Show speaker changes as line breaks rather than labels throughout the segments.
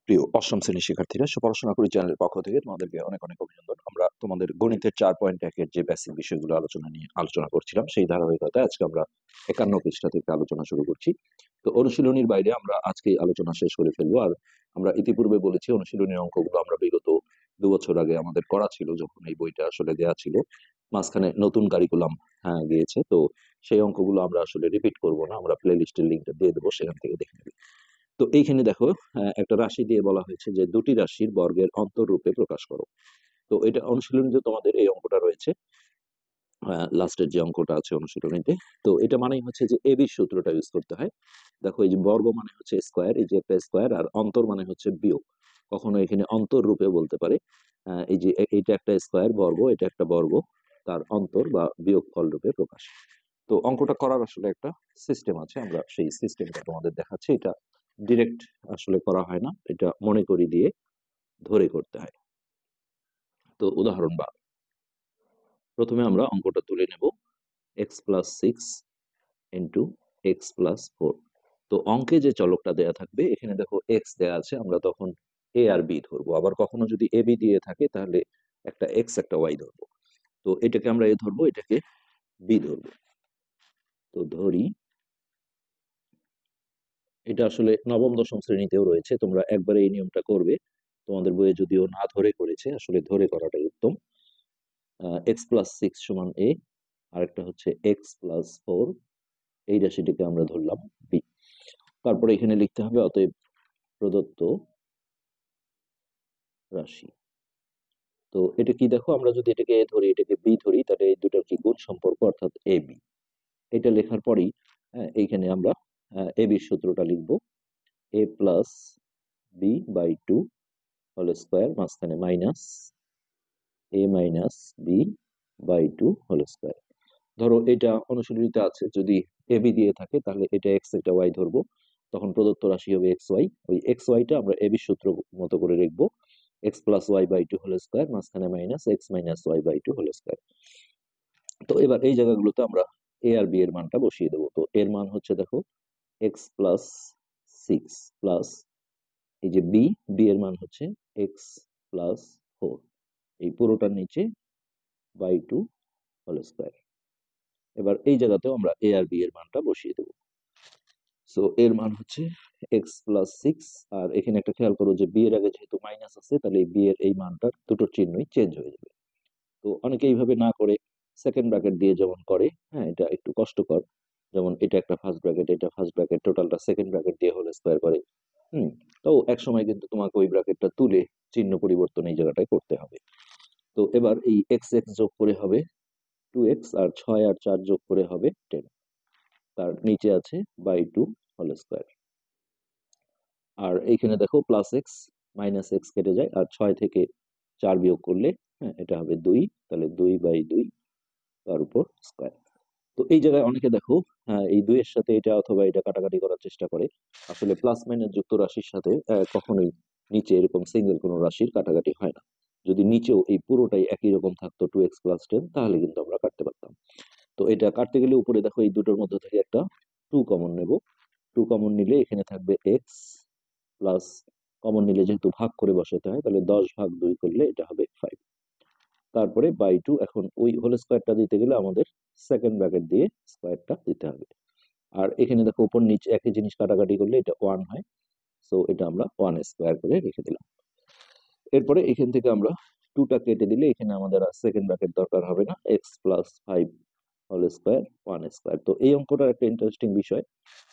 প্রিয় অষ্টম শ্রেণীর শিক্ষার্থীরা, পড়াশোনা করি চ্যানেলের পক্ষ থেকে তোমাদেরকে অনেক অনেক অভিনন্দন। আমরা তোমাদের গণিতের 4.1 এর যে বেসিক বিষয়গুলো আলোচনা করছিলাম, সেই ধারাবাহিকতায় আজকে আমরা 51 পৃষ্ঠা থেকে আলোচনা শুরু করছি। তো অনুশীলনীর বাইরে আমরা আজকে আলোচনা শেষ করে ফেলবো। আর আমরা ইতিপূর্বে বলেছি অনুশীলনীর অঙ্কগুলো আমরা বিগত 2 বছর আগে আমাদের করা ছিল, যখন এই বইটা আসলে দেয়া ছিল। মাঝখানে নতুন কারিকুলাম গিয়েছে, তো সেই অঙ্কগুলো আমরা আসলে রিপিট করব না, আমরা প্লে লিস্টের লিঙ্কটা দিয়ে দেবো, সেখান থেকে দেখে নেবে। তো এইখানে দেখো, একটা রাশি দিয়ে বলা হয়েছে যে দুটি রাশির বর্গের অন্তররূপে প্রকাশ করো। তো এটা অনুশীলনীতে তোমাদের এই অঙ্কটা রয়েছে, লাস্টের যে অঙ্কটা আছে অনুশীলনীতে। তো এটা মানেই হচ্ছে যে এবি সূত্রটা ইউজ করতে হয়। দেখো, এই যে বর্গ মানে হচ্ছে স্কোয়ার, এই যে একটা স্কোয়ার, আর অন্তর মানে হচ্ছে বিয়োগ। কখনো এখানে অন্তর রূপে বলতে পারে, এই যে এটা একটা স্কোয়ার বর্গ, এটা একটা বর্গ, তার অন্তর বা বিয়োগ ফল রূপে প্রকাশ। তো অঙ্কটা করার আসলে একটা সিস্টেম আছে, আমরা সেই সিস্টেমটা তোমাদের দেখাচ্ছি। এটা ডিরেক্ট আসলে করা হয় না, এটা মনে করি দিয়ে ধরে করতে হয়। তো উদাহরণ বা প্রথমে আমরা অঙ্কটা তুলে নেব, x+6 ইন্টু x+4। তো অঙ্কে যে চলকটা দেয়া থাকবে, এখানে দেখো এক্স দেয়া আছে, আমরা তখন এ আর বি ধরবো। আবার কখনো যদি এ বি দিয়ে থাকে তাহলে একটা এক্স একটা ওয়াই ধরবো। তো এটাকে আমরা এ ধরবো, এটাকে বি ধরবো। তো ধরি, এটা আসলে নবম দশম শ্রেণীতেও রয়েছে, তোমরা একবারে এই নিয়মটা করবে। তোমাদের বইয়ে যদিও না ধরে করেছে, আসলে ধরে করাটাই উত্তম। x+6 সমান a, আরেকটা হচ্ছে x+4, এই রাশিটিকে আমরা ধরলাম b। তারপরে এখানে লিখতে হবে অতএব প্রদত্ত রাশি। তো এটা কি দেখো, আমরা যদি এটাকে a ধরি, এটাকে b ধরি, তাহলে এই দুটোর কি গুণ সম্পর্ক, অর্থাৎ a b। এটা লেখার পরেই এইখানে আমরা a b সূত্রটা লিখবো, a+b/2 হোল স্কয়ার, মাঝখানে মাইনাস a-b/2 হোল স্কয়ার। ধরো এটা অনুশীলনীতে আছে, যদি এ বি দিয়ে থাকে তাহলে এটা এক্স এটা ওয়াই ধরবো, তখন প্রদত্ত রাশি হবে এক্স ওয়াই। ওই এক্স ওয়াইটা আমরা এ বি সূত্র মতো করে লিখবো, x+y/2 হোল স্কয়ার, মাঝখানে মাইনাস x-y/2 হোল স্কয়ার। তো এবার এই জায়গাগুলোতে আমরা এ আর বি এর মানটা বসিয়ে দেবো। তো এর মান হচ্ছে দেখো x+6 প্লাস এই যে বি, বি এর মান হচ্ছে x+4, এই পুরোটার নিচে বাই 2 হোল স্কয়ার। এবার এই জায়গাতেও আমরা এ আর বি এর মানটা বসিয়ে দেবো। সো এর মান হচ্ছে x+6, আর এখানে একটা খেয়াল করো যে বি এর আগে যেহেতু মাইনাস আছে, তাহলে বি এর এই মানটার দুটোর চিহ্নই চেঞ্জ হয়ে যাবে। তো অনেকে এইভাবে না করে সেকেন্ড ব্র্যাকেট দিয়ে যেমন করে, হ্যাঁ, এটা একটু কষ্টকর। যেমন এটা একটা ফার্স্ট ব্র্যাকেট, এটা ফার্স্ট ব্র্যাকেট, টোটালটা সেকেন্ড ব্র্যাকেট দিয়ে হোল স্কয়ার করে। তো এক সময় কিন্তু তোমাকে ওই ব্র্যাকেটটা তুলে চিহ্ন পরিবর্তন এই জায়গাটায় করতে হবে। তো এবার এই এক্স এক্স যোগ করে হবে 2x, আর 6 আর 4 যোগ করে হবে 10, তার নিচে আছে বাই 2 হোল স্কয়ার। আর এইখানে দেখো প্লাস এক্স মাইনাস এক্স কেটে যায়, আর 6 থেকে 4 বিয়োগ করলে, হ্যাঁ, এটা হবে 2, তাহলে 2/2 তার উপর স্কয়ার। তো এই জায়গায় অনেকে দেখো, এই 2 এর সাথে এটা অথবা এটা কাটাকাটি করার চেষ্টা করে। আসলে প্লাস মাইনাস যুক্ত রাশির সাথে কখনোই নিচে এরকম সিঙ্গেল কোনো রাশির কাটাকাটি হয় না। যদি নিচেও এই পুরোটাই একই রকম থাকতো 2x+10, তাহলে কিন্তু আমরা কাটতে পারতাম। তো এটা কাটতে গেলে উপরে দেখো এই দুটোর মধ্যে থেকে একটা 2 কমন নেব। 2 কমন নিলে এখানে থাকবে এক্স, প্লাস কমন নিলে যেহেতু ভাগ করে বসাতে হয়, তাহলে 10/2 করলে এটা হবে 5। তারপরে বাই 2, এখন ওই হোল স্কয়ারটা দিতে গেলে আমাদের সেকেন্ড ব্র্যাকেট দিয়ে স্কয়ারটা দিতে হবে। আর এখানে দেখো উপর নিচে একই জিনিস কাটাকাটি করলে এটা 1 হয়, সো এটা আমরা 1 স্কয়ার করে রেখে দিলাম। এরপরে এখান থেকে আমরা 2টা কেটে দিলে এখানে আমাদের আর সেকেন্ড ব্র্যাকেট দরকার হবে না, x+5 হোল স্কয়ার 1 স্কয়ার। তো এই অঙ্কটার একটা ইন্টারেস্টিং বিষয়,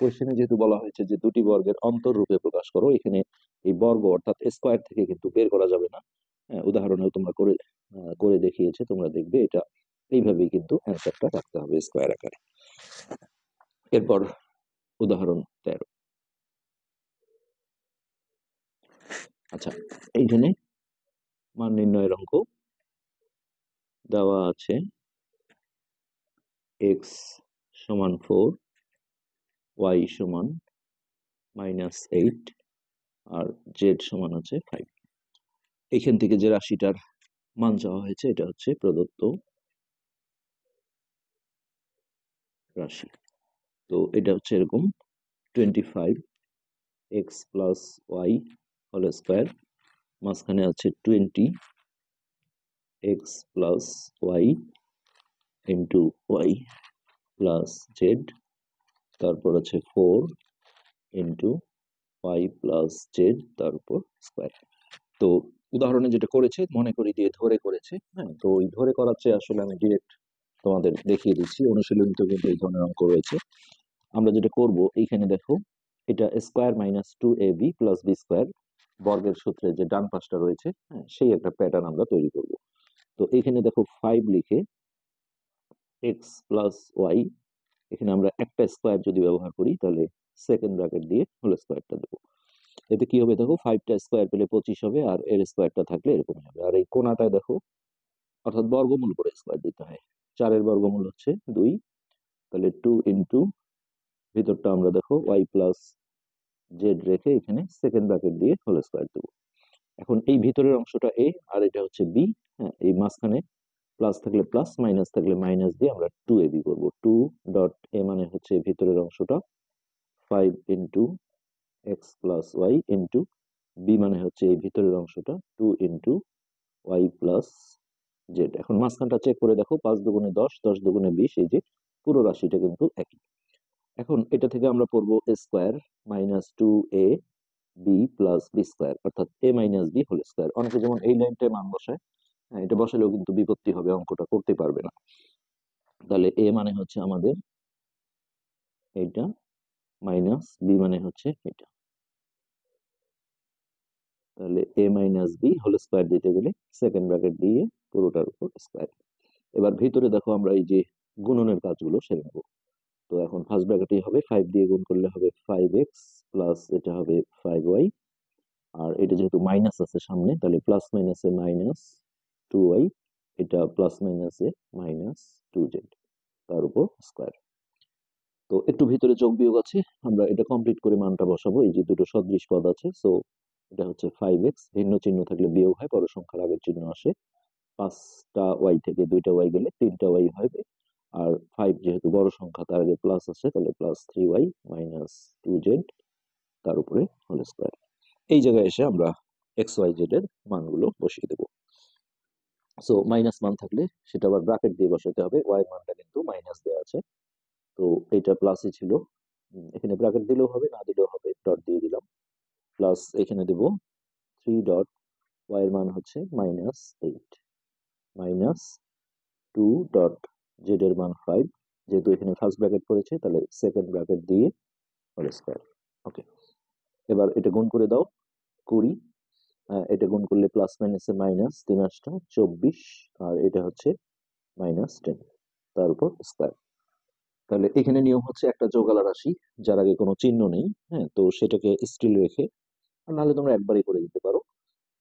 কোশ্চেনে যেহেতু বলা হয়েছে যে দুটি বর্গের অন্তররূপে প্রকাশ করো, এখানে এই বর্গ অর্থাৎ স্কয়ার থেকে কিন্তু বের করা যাবে না। উদাহরণেও তোমরা করে দেখিয়েছে, তোমরা দেখবে এটা এইভাবেই কিন্তু অ্যান্সারটা রাখতে হবে স্কয়ার আকারে। এরপর উদাহরণ 13। আচ্ছা, এইখানে মান নির্ণয়ের অঙ্ক দেওয়া আছে, x সমান 4, y সমান -8, আর z সমান আছে 5। এখান থেকে যে রাশিটার মান চাওয়া হয়েছে এটা হচ্ছে প্রদত্ত রাশি। তো এটা হচ্ছে এরকম 25x + y হোল স্কোয়ার, মাঝখানে আছে 20 x plus y into y plus z, তারপর আছে 4 ইন্টু ওয়াই প্লাস জেড, তারপর স্কোয়ার। তো উদাহরণে যেটা করেছে মনে করি দিয়ে ধরে করেছে, হ্যাঁ, তো ওই ধরে করার চেয়ে আসলে আমি ডিরেক্ট তোমাদের দেখিয়ে দিচ্ছি। অনুশীলনীতে কিন্তু এই ধরনের অঙ্ক রয়েছে। আমরা যেটা করব, এইখানে দেখো এটা square minus 2ab plus b square বর্গের সূত্রে যে ডান পাশটা রয়েছে, হ্যাঁ, সেই একটা প্যাটার্ন আমরা তৈরি করব। তো এখানে দেখো 5 লিখে এক্স প্লাস ওয়াই, এখানে আমরা একটা স্কোয়ার যদি ব্যবহার করি তাহলে সেকেন্ড ব্র্যাকেট দিয়ে হোল স্কোয়ারটা দেবো। এতে কি হবে দেখো, 5টা স্কোয়ার পেলে 25 হবে, আর এর স্কোয়ারটা থাকলে এরকম হবে। আর এই কোনাটায় দেখো, অর্থাৎ বর্গমূল করে স্কোয়ার দিতে হয়। 4-এর বর্গমূল হচ্ছে 2, তাহলে 2 ইন্টু ভিতরটা আমরা দেখো ওয়াই প্লাস জেড রেখে এখানে সেকেন্ড ব্র্যাকেট দিয়ে হোল স্কোয়ার দেবো। এখন এই ভিতরের অংশটা এ আর এটা হচ্ছে বি, হ্যাঁ, এই মাঝখানে প্লাস থাকলে প্লাস, মাইনাস থাকলে মাইনাস দিয়ে আমরা 2ab করবো। 2 ডট এ মানে হচ্ছে ভিতরের অংশটা 5 into x plus y into b মানে হচ্ছে এই ভিতরের অংশটা 2 ইন্টু ওয়াই প্লাস জেড। এখন মাঝখানটা চেক করে দেখো, 5 দুগুণে 10, 10 দুগুণে 20, এই যে পুরো রাশিটা কিন্তু একই। এখন এটা থেকে আমরা পড়বো a square minus 2a b plus b square, অর্থাৎ a minus b whole square. অনেকে যেমন এই লাইনটায় মান বসায়, হ্যাঁ, এটা বসালেও কিন্তু বিপত্তি হবে, অঙ্কটা করতে পারবে না। তাহলে এ মানে হচ্ছে আমাদের এইটা, মাইনাস বি মানে হচ্ছে এটা, তাহলে এ মাইনাস বি হোল স্কোয়ার দিতে গেলে সেকেন্ড ব্র্যাকেট দিয়ে পুরোটার উপর স্কোয়ার। এবার ভিতরে দেখো আমরা এই যে গুণনের কাজগুলো সেরে নেবো। তো এখন ফার্স্ট ব্র্যাকেটই হবে 5 দিয়ে গুণ করলে হবে 5x প্লাস এটা হবে 5y, আর এটা যেহেতু মাইনাস আছে সামনে তাহলে প্লাস মাইনাসে মাইনাস 2y, এটা প্লাস মাইনাসে মাইনাস 2z, তার উপর স্কোয়ার। তো একটু ভিতরে যোগ বিয়োগ আছে, আমরা এটা কমপ্লিট করে মানটা বসাবো। এই যে দুটো সদৃশ পদ আছে, সো এটা হচ্ছে 5x, ভিন্ন চিহ্ন থাকলে বিয়োগ হয়, বড় সংখ্যার আগের চিহ্ন আসে। 5টা ওয়াই থেকে 2টা ওয়াই গেলে 3টা ওয়াই হবে, আর 5 যেহেতু বড় সংখ্যা তার আগে প্লাস আসে, তাহলে প্লাস 3y মাইনাস 2z, তার উপরে হোল স্কোয়ার। এই জায়গায় এসে আমরা এক্স ওয়াই জেড এর মানগুলো বসিয়ে দেবো। সো মাইনাস মান থাকলে সেটা আবার ব্র্যাকেট দিয়ে বসাতে হবে, ওয়াই মানটা কিন্তু মাইনাস দেওয়া আছে, তো এটা প্লাসই ছিল। এখানে ব্র্যাকেট দিলেও হবে, না দিলেও হবে, ডট দিয়ে দিলাম। প্লাস এখানে দেব 3 ডট ওয়াই এর মান হচ্ছে -8 মাইনাস 2 ডট জেড এর মান 5, যেহেতু এখানে ফার্স্ট ব্র্যাকেট পড়েছে তাহলে সেকেন্ড ব্র্যাকেট দিয়ে হোল স্কোয়ার। ওকে, এবার এটা গুণ করে দাও, 20, এটা গুণ করলে প্লাস মাইনাসে মাইনাস, 3 × 24, আর এটা হচ্ছে -10, তার উপর স্কোয়ার। তাহলে এখানে নিয়ম হচ্ছে একটা যোগালা রাশি যার আগে কোনো চিহ্ন নেই, হ্যাঁ, তো সেটাকে স্টিল রেখে, আর নাহলে তোমরা একবারই করে দিতে পারো।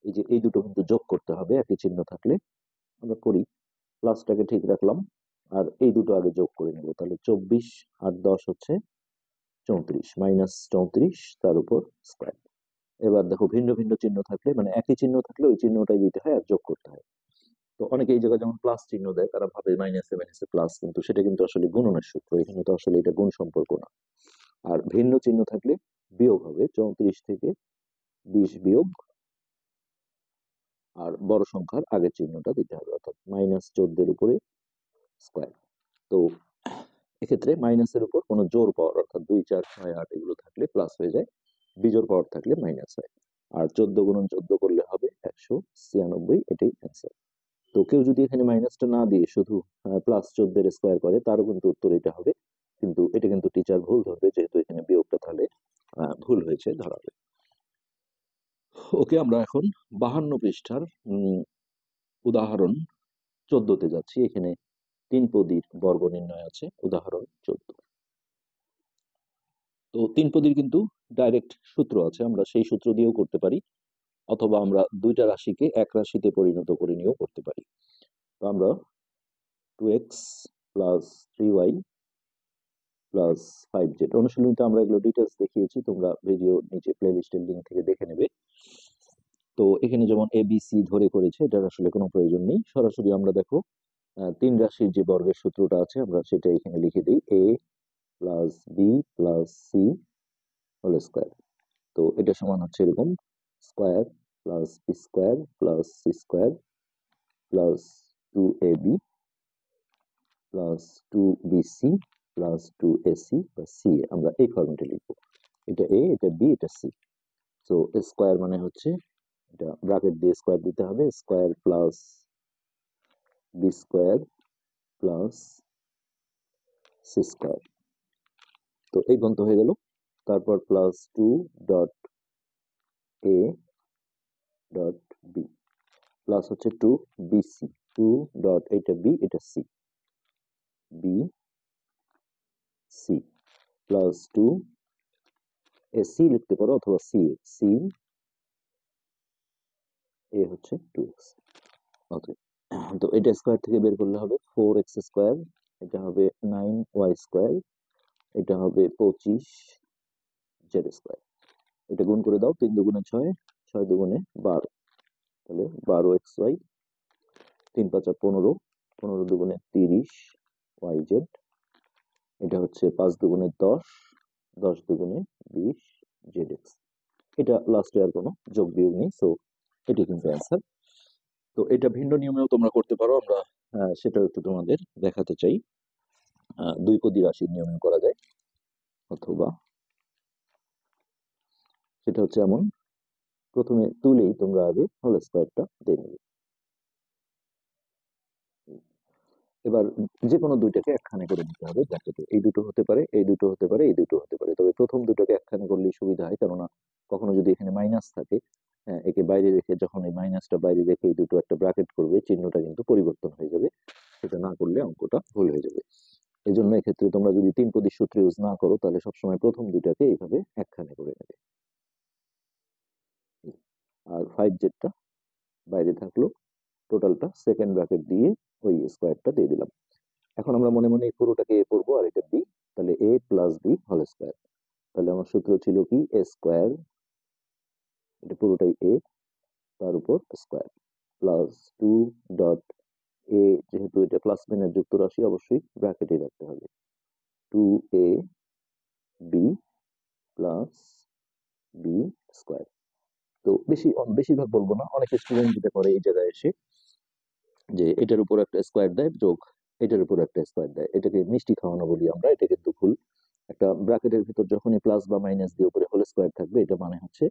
এই যে এই দুটো কিন্তু যোগ করতে হবে একই চিহ্ন থাকলে, আমরা করি। প্লাসটাকে ঠিক রাখলাম, আর এই দুটো আগে যোগ করে নেব, তাহলে 24 আর 10 হচ্ছে 34, -34, তার উপর স্কোয়ার। এবার দেখো ভিন্ন ভিন্ন চিহ্ন থাকলে, মানে একই চিহ্ন থাকলে ওই চিহ্নটাই দিতে হয় আর যোগ করতে হয়। তো অনেকে এই জায়গায় যেমন প্লাস চিহ্ন দেয়, তারা ভাবে মাইনাসে মাইনাসে প্লাস, কিন্তু সেটা কিন্তু আসলে গুণনের সূত্র, এখানে তো আসলে এটা গুণ সম্পর্ক না। আর ভিন্ন চিহ্ন থাকলে বিয়োগ হবে, 34 থেকে 20 বিয়োগ, আর বড় সংখ্যার আগের চিহ্নটা দিতে হবে, অর্থাৎ -14 উপরে স্কোয়ার। তো এক্ষেত্রে মাইনাসের উপর কোনো জোর পাওয়ার, অর্থাৎ 2, 4, 6, 8 এগুলো থাকলে প্লাস হয়ে যায়, বিজোড় পাওয়ার থাকলে মাইনাস হয়। আর 14 গুণন 14 করলে হবে 196, এটাই অ্যান্সার। তো কেউ যদি এখানে মাইনাসটা না দিয়ে শুধু +14 স্কোয়ার করে, তারও কিন্তু উত্তর এটা হবে, কিন্তু এটা কিন্তু টিচার ভুল ধরবে, যেহেতু এখানে বিয়োগটা তাহলে ভুল হয়েছে ধরা হবে। ওকে, আমরা এখন 52 পৃষ্ঠার উদাহরণ 14তে যাচ্ছি। এখানে 3 পদীর বর্গ নির্ণয় আছে, উদাহরণ 14। তো 3 পদীর কিন্তু ডাইরেক্ট সূত্র আছে, আমরা সেই সূত্র দিয়েও করতে পারি, অথবা আমরা দুইটা রাশিকে এক রাশিতে পরিণত করে নিয়েও করতে পারি। তো আমরা 2x plus 3y plus 5z, অনুশীলনীতে আমরা এগুলো ডিটেলস দেখিয়েছি, তোমরা ভিডিও নিচে প্লে লিস্টের লিঙ্ক থেকে দেখে নেবে। তো এখানে যেমন এ বি সি ধরে করেছে, এটার আসলে কোনো প্রয়োজন নেই, সরাসরি আমরা দেখো 3 রাশির যে বর্গের সূত্রটা আছে আমরা সেটা এখানে লিখে দিই, a plus b plus c whole square. তো এটা সমান হচ্ছে এরকম, square plus b square plus c square plus 2ab plus 2bc plus 2ac বা সি, আমরা এই ফরম্যাটে লিখবো। এটা এ, এটা বি, এটা সি। সো স্কোয়ার মানে হচ্ছে এটা ব্র্যাকেট দিয়ে স্কোয়ার দিতে হবে, square plus b square plus c square. তো এই পর্যন্ত হয়ে গেল। তারপর plus 2 dot a dot b plus হচ্ছে 2 বিসি, 2 ডট এটা বি, এটা c, b c plus 2 ac লিখতে পারো অথবা সি, সি এ হচ্ছে 2x। ওকে, তো এটা স্কোয়ার থেকে বের করলে হবে 4x স্কোয়ার, এটা হবে 9y স্কোয়ার, এটা হবে 25z স্কোয়ার। এটা গুণ করে দাও, 3 দুগুণে 6, 6 দুগুণে 12, তাহলে 12xy, 3 5 15, 15 দুগুণে 30yz, এটা হচ্ছে 5 দুগুণে 10, 10 দুগুণে 20zx। এটা লাস্টে আর কোনো যোগ বিয়োগ নেই, সো এটি কিন্তু অ্যান্সার। তো এটা ভিন্ন নিয়মেও তোমরা করতে পারো, আমরা সেটাও একটু তোমাদের দেখাতে চাই। দুই পদী রাশির নিয়মে করা যায়, অথবা সেটা হচ্ছে এমন, প্রথমে তুলেই তোমরা আগে হোল স্কোয়ারটা দিয়ে নেবে। এবার যে কোনো দুইটাকে একখানে করে নিতে হবে ব্র্যাকেটে, এই দুটো হতে পারে, এই দুটো হতে পারে, এই দুটো হতে পারে, তবে প্রথম দুটোকে একখানে করলেই সুবিধা হয়, কেননা কখনো যদি এখানে মাইনাস থাকে, একে বাইরে রেখে যখন এই মাইনাসটা বাইরে রেখে এই দুটো একটা ব্র্যাকেট করবে, চিহ্নটা কিন্তু পরিবর্তন হয়ে যাবে, সেটা না করলে অঙ্কটা ভুল হয়ে যাবে। এই জন্য এক্ষেত্রে তোমরা যদি তিন পদী সূত্র ইউজ না করো, তাহলে সবসময় প্রথম দুটাকে এইভাবে একখানে করে নেবে। আর 5z বাইরে থাকলো, টোটালটা সেকেন্ড ব্র্যাকেট দিয়ে ওই স্কোয়ারটা দিয়ে দিলাম। এখন আমরা মনে মনে এই পুরোটাকে এ করবো আর এটা বি, তাহলে এ প্লাস বি হোল স্কোয়ার। তাহলে আমার সূত্র ছিল কি, এ স্কোয়ার, এটা পুরোটাই এ, তার উপর স্কোয়ার প্লাস 2 ডট এ, যেহেতু এটা প্লাস মাইনাস যুক্ত রাশি অবশ্যই ব্র্যাকেটে রাখতে হবে, 2a b plus b square. তো বেশিরভাগ বলবো না, অনেক স্টুডেন্ট যেটা করে এই জায়গায় এসে যে এটার উপর একটা স্কোয়ার দেয় যোগ এটার উপর একটা স্কোয়ার দেয়, এটাকে মিষ্টি খাওয়ানো বলি আমরা, এটা কিন্তু ভুল। একটা ব্র্যাকেটের ভিতর যখনই প্লাস বা মাইনাস দিয়ে উপরে হোল স্কোয়ার থাকবে, এটা মানে হচ্ছে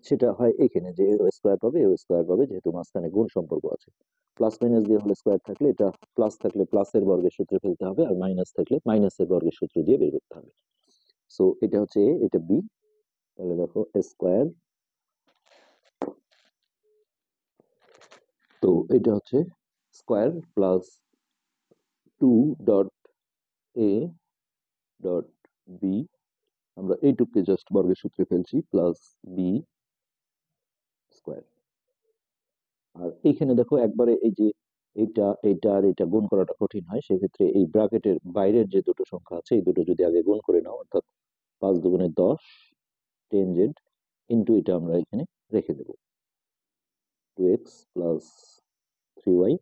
সেটা হয় এখানে যে এ স্কোয়ার পাবে, এ স্কোয়ার পাবে, যেহেতু মাঝখানে গুণ সম্পর্ক আছে। প্লাস মাইনাস দিয়ে হোল স্কোয়ার থাকলে, এটা প্লাস থাকলে প্লাসের বর্গের সূত্রে ফেলতে হবে, আর মাইনাস থাকলে মাইনাসের বর্গের সূত্র দিয়ে বের করতে হবে। সো এটা হচ্ছে এ, এটা বি, তাহলে দেখো স্কোয়ার, তো এটা হচ্ছে square plus 2 dot a dot b, আমরা এইটুককে জাস্ট বর্গের সূত্রে ফেলছি, প্লাস বি স্কোয়ার। আর এইখানে দেখো একবারে এই যে এইটা এইটা আর এটা গুণ করাটা কঠিন হয়, সেক্ষেত্রে এই ব্র্যাকেটের বাইরের যে দুটো সংখ্যা আছে, এই দুটো যদি আগে গুণ করে নাও, অর্থাৎ 5 দুগুণে 10, 10z ইন্টু এটা আমরা এখানে রেখে দেবো, 2x প্লাস 3y,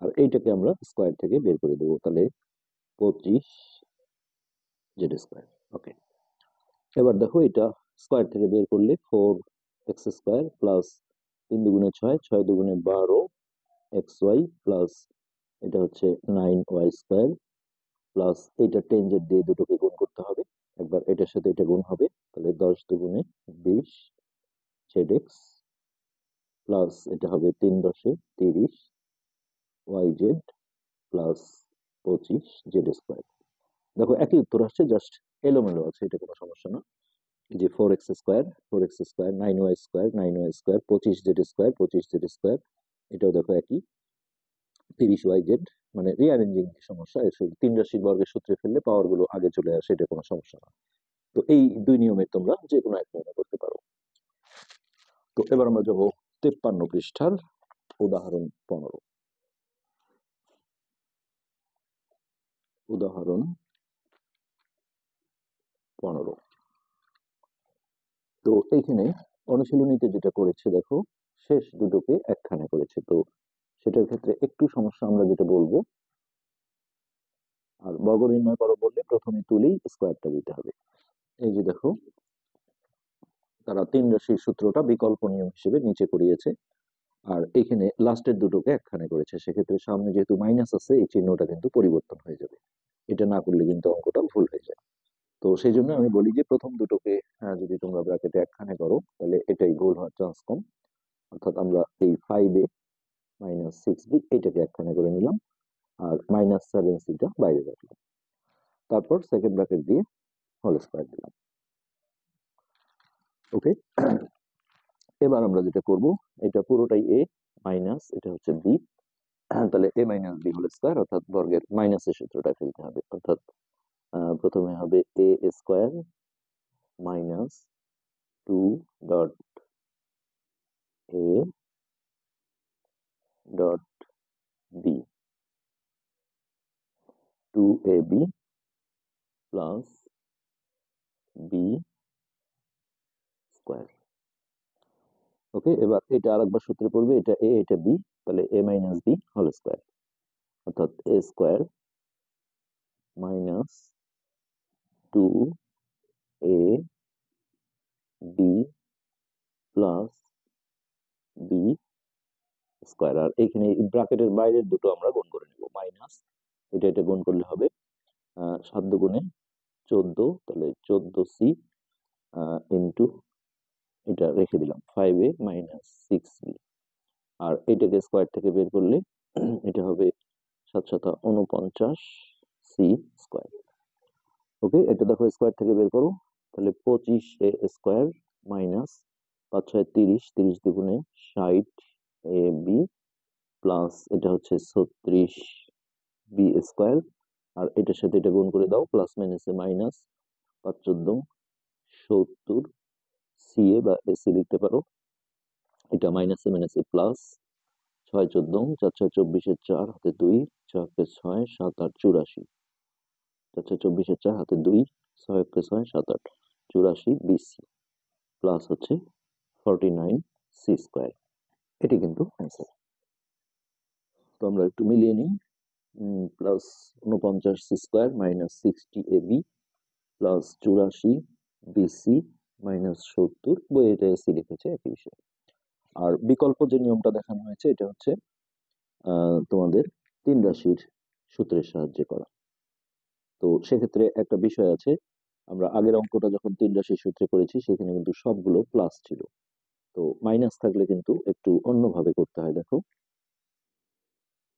আর এইটাকে আমরা স্কোয়ার থেকে বের করে দেবো, তাহলে 25z স্কোয়ার। ওকে, এবার দেখো এটা স্কোয়ার থেকে বের করলে 4x স্কোয়ার প্লাস 3 দুগুণে 6, 6 দুগুণে 12 xy প্লাস এটা হচ্ছে 9y স্কোয়ার প্লাস এটা 10z দিয়ে দুটোকে গুণ করতে হবে, একবার এটার সাথে এটা গুণ হবে, তাহলে 10 দুগুণে 20 zx প্লাস এটা হবে 3 10 30 yz প্লাস 25z স্কোয়ার। দেখো একই উত্তর আসছে, জাস্ট এলোমেলো আছে, এটা কোনো সমস্যা না। যে 4x square, 4x square, 9y square, 9y square, 25z square, 25z square, এটাও দেখো একই, 30yz, মানে রিঅ্যারেঞ্জিং সমস্যা, এর তিন রাশির বর্গের সূত্রে ফেললে পাওয়ার গুলো আগে চলে আসে, এটা কোনো সমস্যা না। তো এই দুই নিয়মে তোমরা যে কোনো এক নিয়মে করতে পারো। তো এবার আমরা যাবো 53 পৃষ্ঠার উদাহরণ 15। উদাহরণ 15, তো এইখানে অনুশীলনীতে যেটা করেছে দেখো, শেষ দুটোকে একখানে করেছে, তো সেটার ক্ষেত্রে একটু সমস্যা আমরা যেটা বলবো, আর বর্গ নির্ণয় করো বললে প্রথমে তুলেই স্কোয়ারটা দিতে হবে। এই যে দেখো তারা তিন রাশির সূত্রটা বিকল্প নিয়ম হিসেবে নিচে করিয়েছে, আর এখানে লাস্টের দুটোকে একখানে করেছে। সেক্ষেত্রে সামনে যেহেতু মাইনাস আছে, এই চিহ্নটা কিন্তু পরিবর্তন হয়ে যাবে। এটা না করলে কিন্তু অঙ্কটা ভুল হয়ে যায়। তো সেই জন্য আমি বলি যে প্রথম দুটোকে যদি তোমরা ব্র্যাকেটে একখানে করো, তাহলে এটাই ভুল হওয়ার চান্স কম। অর্থাৎ আমরা এই 5a মাইনাস 6b এটাকে একখানে করে নিলাম, আর মাইনাস 7c-টা বাইরে রাখলাম। তারপর সেকেন্ড ব্র্যাকেট দিয়ে হোল স্কয়ার দিলাম। ওকে, এবার আমরা যেটা করব, এটা পুরোটাই a মাইনাস এটা হচ্ছে b, তাহলে a minus b whole square, অর্থাৎ বর্গের মাইনাসের সূত্রটা ফেলতে হবে। অর্থাৎ প্রথমে হবে a square minus 2 dot a dot b, 2ab plus b square. Okay, এবার এটা আরেকবার সূত্রে পড়বে, এটা a এটা b, তাহলে a minus b whole square, অর্থাৎ a square minus 2a b plus b square. আর এখানে ব্র্যাকেটের বাইরের দুটো আমরা গুণ করে নেব, মাইনাস এটা গুণ করলে হবে 7 দুগুণে 14, তাহলে 14c ইন্টু এটা রেখে দিলাম 5a মাইনাস 6b, আর এটাকে স্কয়ার থেকে বের করলে এটা হবে 7 7 49c স্কয়ার। ওকে, এটা দেখো স্কয়ার থেকে বের করো, তাহলে 25a স্কয়ার মাইনাস 5 6 30, 30 দুগুণে 60ab প্লাস এটা হচ্ছে 36b স্কয়ার, আর এটার সাথে এটা গুণ করে দাও, প্লাস মাইনাসে মাইনাস, 5 14 70 সিএ বা এসি লিখতে পারো। এটা মাইনাসে মাইনাসে প্লাস, 6 14 4 6 24 4 হাতে 2 4 কে 6 7 8 84, 4 6 24 4 হাতে 2 6 কে 6 7 8 84 বিসি প্লাস হচ্ছে 49 সি স্কয়ার। এটি কিন্তু অ্যান্সার। তো আমরা একটু মিলিয়ে নিই, plus 49 c square minus 60 ab plus 84 bc minus 70, বই এটা এসি লিখেছে একই বিষয়। আর বিকল্প যে নিয়মটা দেখানো হয়েছে এটা হচ্ছে তোমাদের তিন রাশির সূত্রের সাহায্যে করা। তো সেক্ষেত্রে একটা বিষয় আছে, আমরা আগের অঙ্কটা যখন তিন রাশির সূত্রে করেছি সেখানে কিন্তু সবগুলো প্লাস ছিল, তো মাইনাস থাকলে কিন্তু একটু অন্যভাবে করতে হয়। দেখো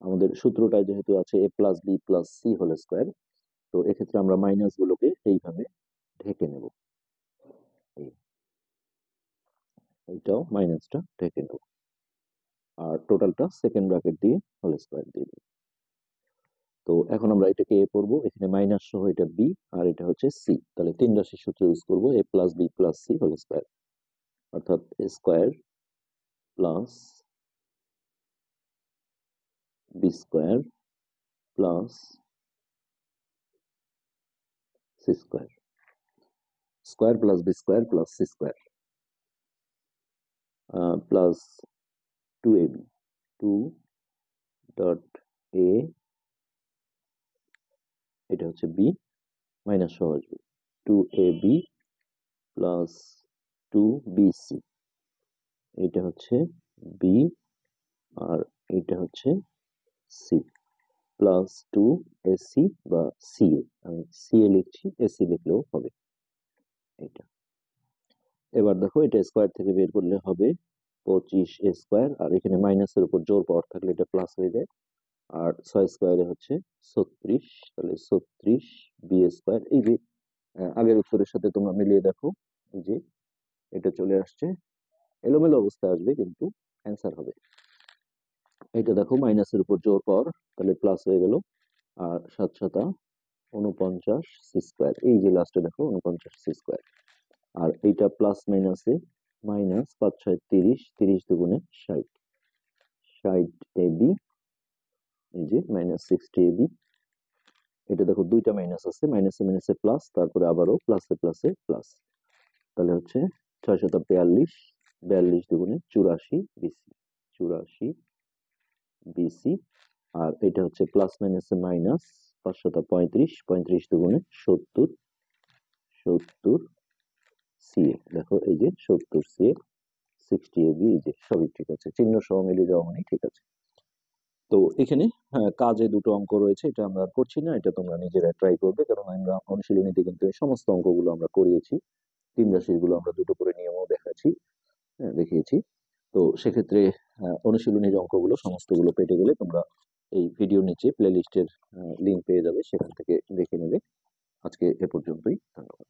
আমাদের সূত্রটায় যেহেতু আছে a plus b plus c whole square, তো এক্ষেত্রে আমরা মাইনাস গুলোকে এইভাবে ঢেকে নেব, এইটাও মাইনাসটা ঢেকে নেব, আর টোটালটা সেকেন্ড ব্র্যাকেট দিয়ে হোল স্কয়ার দিয়ে দেব। তো এখন আমরা এটাকে এ পড়বো, এখানে মাইনাস সহ এটা বি আর এটা হচ্ছে সি, তাহলে তিন রাশির সূত্র ইউজ করবো, a plus b plus c whole square, অর্থাৎ a square plus b square plus c square, square plus b square plus c square plus 2ab, 2 dot a এটা হচ্ছে বি মাইনাস সহ আসবে 2ab প্লাস 2bc, এটা হচ্ছে B আর এটা হচ্ছে C plus 2ac বা সিএ, আমি সিএ লিখছি, এসি লিখলেও হবে এটা। এবার দেখো এটা স্কয়ার থেকে বের করলে হবে 25 স্কয়ার, আর এখানে মাইনাসের উপর জোর পাওয়ার থাকলে এটা প্লাস হয়ে যায়, আর 6 স্কয়ারে হচ্ছে 36, তাহলে 36 বি স্কয়ার। এই যে আগের উত্তরের সাথে তোমরা মিলিয়ে দেখো, এই যে এটা চলে আসছে, এলোমেলো অবস্থায় আসবে কিন্তু অ্যান্সার হবে। এটা দেখো মাইনাসের উপর জোর পাওয়ার, তাহলে প্লাস হয়ে গেল, আর 7 7 49 সি স্কয়ার, এই যে লাস্টে দেখো 49 সি স্কয়ার, আর এইটা প্লাস মাইনাসে মাইনাস 5 6 30, 30 দুগুণে 60, 60 এবি, এই যে মাইনাস 60 এবি। এটা দেখো দুইটা মাইনাস আছে, মাইনাসে মাইনাসে প্লাস, তারপরে আবারও প্লাসে প্লাসে প্লাস, তাহলে হচ্ছে 6 7 42, 42 দুগুণে 84 বিসি, 84 বিসি, আর এটা হচ্ছে প্লাস মাইনাসে মাইনাস 5 7 35, 35 দুগুণে 70, 70 CA, দেখো এই যে 70 CA, 60 AB, এই যে সবই ঠিক আছে, চিহ্ন সহ মিলিয়ে যাওয়া মানে ঠিক আছে। তো এখানে কাজে দুটো অঙ্ক রয়েছে, এটা আমরা আর করছি না, এটা তোমরা নিজেরা ট্রাই করবে, কারণ আমরা অনুশীলনীতে কিন্তু এই সমস্ত অঙ্কগুলো আমরা করিয়েছি। তিন রাশির গুলো আমরা দুটো করে নিয়মও দেখিয়েছি। তো সেক্ষেত্রে অনুশীলনীর অঙ্কগুলো সমস্তগুলো পেতে গেলে তোমরা এই ভিডিওর নিচে প্লে লিস্টের লিঙ্ক পেয়ে যাবে, সেখান থেকে দেখে নেবে। আজকে এ পর্যন্তই, ধন্যবাদ।